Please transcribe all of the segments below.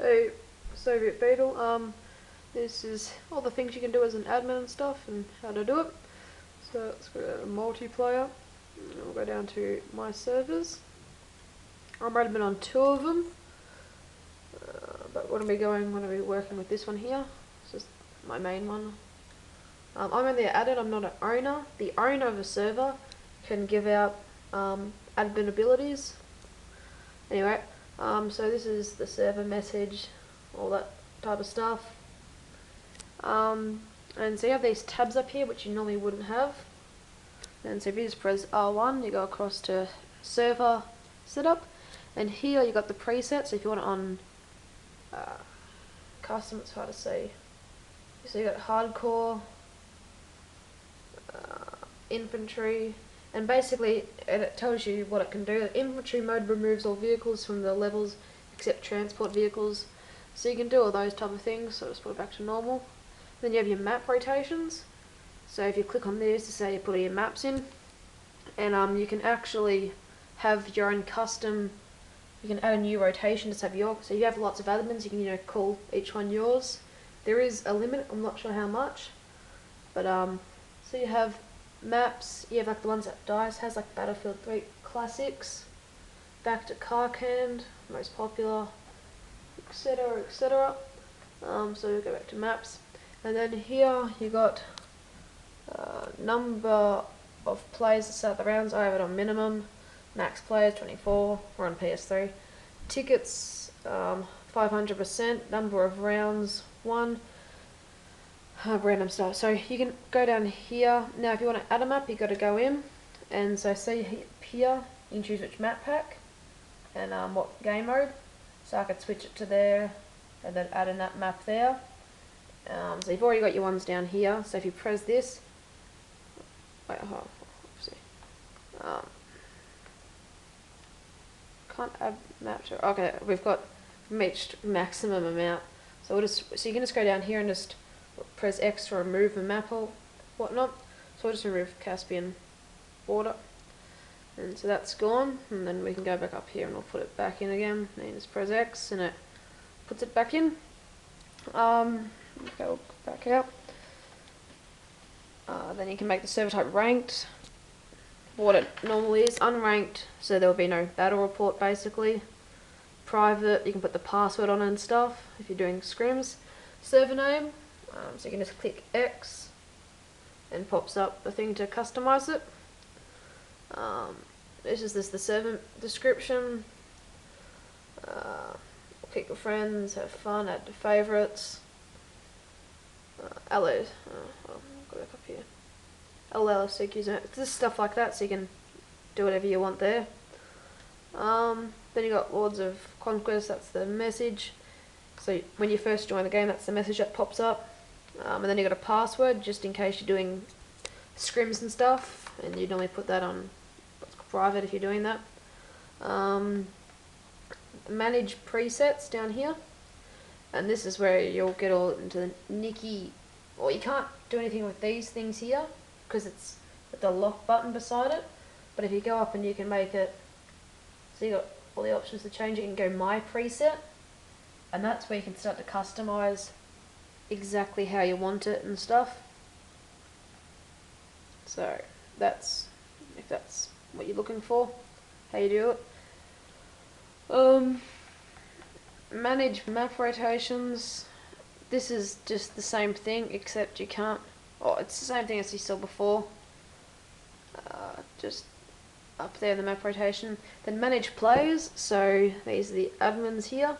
Hey, Soviet Beetle. This is all the things you can do as an admin and stuff, and how to do it. So let's go to multiplayer. And we'll go down to my servers. I'm admin on 2 of them, but we're going to be working with this one here. It's just my main one. I'm only an admin. I'm not an owner. The owner of a server can give out admin abilities. Anyway, so this is the server message, all that type of stuff. And so you have these tabs up here which you normally wouldn't have. And so if you just press R1, you go across to server setup, and here you got the presets. So if you want it on custom, it's hard to say. So you got hardcore, infantry, and basically it tells you what it can do. Infantry mode removes all vehicles from the levels except transport vehicles. So you can do all those type of things. So just put it back to normal. Then you have your map rotations. So if you click on this to say you put all your maps in, and you can actually have your own custom. You can add a new rotation to have your. So you have lots of admins. You can call each one yours. There is a limit. I'm not sure how much, but so you have maps. You have like the ones that DICE has, like Battlefield 3 Classics, back to Carcand, most popular, etc., etc. So we go back to maps, and then here you got number of players to start the rounds. I have it on minimum. Max players 24. We're on PS3. Tickets 500%. Number of rounds 1. Random stuff. So you can go down here. Now if you want to add a map, you got to go in, and so see here you can choose which map pack and what game mode. So I could switch it to there and then add in that map there. So you've already got your ones down here. So if you press this, wait, see, can't add map to. Okay, we've reached maximum amount. So you can just go down here and just press X to remove a map or whatnot. So we'll just remove Caspian border, and so that's gone. And then we can go back up here and we'll put it back in again. And you just press X and it puts it back in. Go back out. Then you can make the server type ranked. What it normally is, unranked, so there will be no battle report basically. Private, you can put the password on and stuff if you're doing scrims. Server name, so you can just click X and pops up the thing to customize it. This is the server description. Pick your friends, have fun, add to favorites. Go back up here. Allow seek user, just stuff like that, so you can do whatever you want there. Then you got Lords of Conquest, that's the message. So when you first join the game, that's the message that pops up. And then you got a password, just in case you're doing scrims and stuff, and you normally put that on private if you're doing that. Manage presets down here, and this is where you'll get all into the nicky. Well, you can't do anything with these things here because it's got the lock button beside it, but if you go up and you can make it, so you got all the options to change it. You can go my preset, and that's where you can start to customize exactly how you want it and stuff. So that's, if that's what you're looking for, how you do it. Manage map rotations. This is just the same thing, except you can't. Oh, it's the same thing as you saw before. Just up there in the map rotation. Then manage players. So these are the admins here.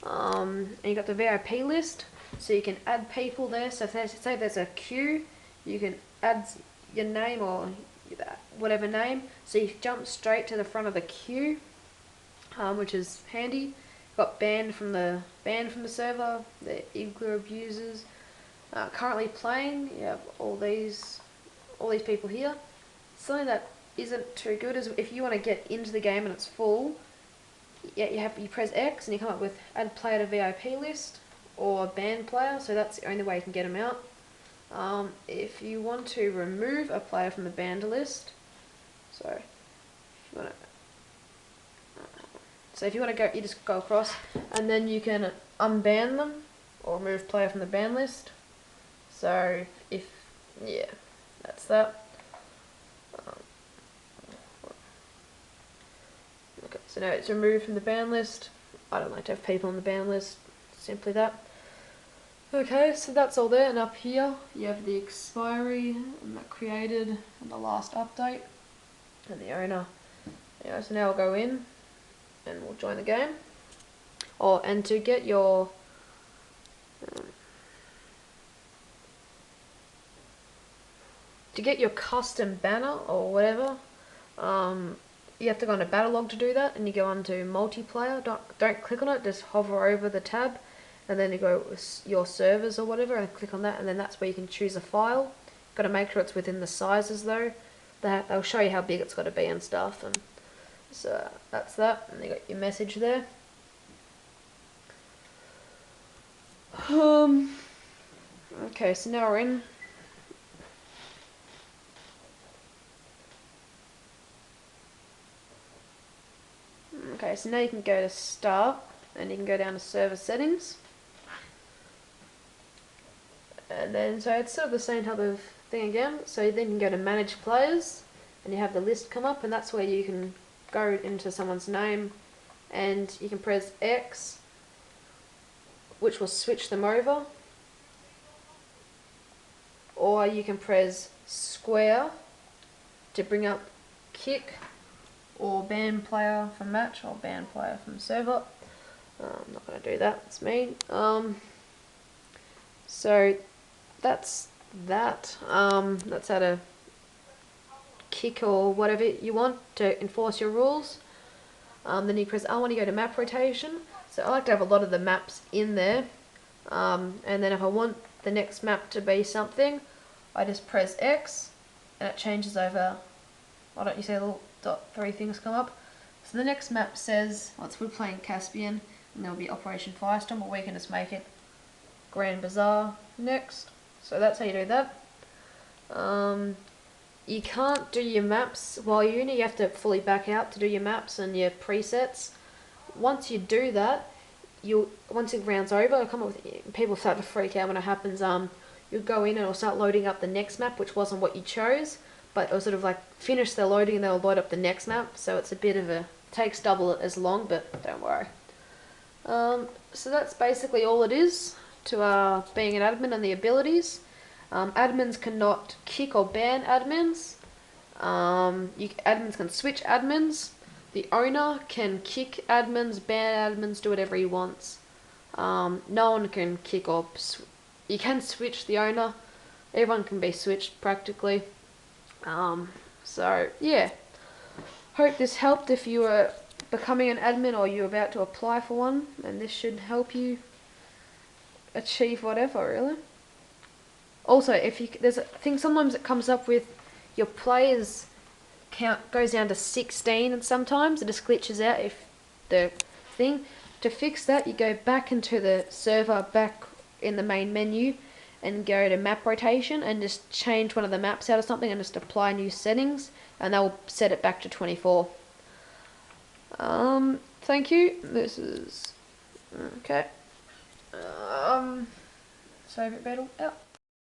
And you got the VIP list. So you can add people there. So if say there's a queue, you can add your name or whatever name. So you jump straight to the front of the queue, which is handy. Got banned from the server, the Igloo abusers. Currently playing, you have all these people here. Something that isn't too good is if you want to get into the game and it's full, you press X and you come up with add player to VIP list or ban player. So that's the only way you can get them out. If you want to remove a player from the banned list, so if you want to So if you want to go, you just go across, and then you can unban them or remove player from the ban list. So if, yeah, that's that. Okay, so now it's removed from the ban list. I don't like to have people on the ban list, simply that. Okay, so that's all there, and up here you have the expiry and the created and the last update and the owner. Yeah, so now I'll go in and we'll join the game. Oh, and to get your custom banner or whatever, you have to go into battle log to do that, and you go onto multiplayer. Don't click on it, just hover over the tab, and then you go your servers or whatever, and click on that, and then that's where you can choose a file. Got to make sure it's within the sizes though. They'll show you how big it's got to be and stuff, and so that's that. And you got your message there. Okay, so now we're in. Okay, so now you can go to Start, and you can go down to Server Settings. And then, so it's sort of the same type of thing again. So then you can go to Manage Players, and you have the list come up, and that's where you can go into someone's name, and you can press X, which will switch them over. Or you can press square to bring up kick, or ban player from match, or ban player from server. I'm not going to do that, it's mean. So that's that. That's how to kick or whatever you want to enforce your rules. Then you press, I want to go to map rotation. So I like to have a lot of the maps in there. And then if I want the next map to be something, I just press X and it changes over. Why don't you see the little .3 things come up? So the next map says, we're playing Caspian, and there'll be Operation Firestorm, or we can just make it Grand Bazaar next. So that's how you do that. You can't do your maps while you're in it. You have to fully back out to do your maps and your presets. Once you do that, once the round's over, people start to freak out when it happens. You'll go in and it'll start loading up the next map, which wasn't what you chose, but it'll sort of like finish the loading and they'll load up the next map. So it's a bit of takes double as long, but don't worry. So that's basically all it is to being an admin and the abilities. Admins cannot kick or ban admins. Admins can switch admins. The owner can kick admins, ban admins, do whatever he wants. No one can kick or... You can switch the owner. Everyone can be switched practically. So, yeah. Hope this helped if you were becoming an admin or you're about to apply for one. And this should help you achieve whatever, really. Also, there's a thing sometimes it comes up with your players count goes down to 16, and sometimes it just glitches out if the thing. To fix that, you go back into the server, back in the main menu, and go to map rotation and just change one of the maps out of something and just apply new settings, and that will set it back to 24. Thank you. This is okay. Soviet battle out.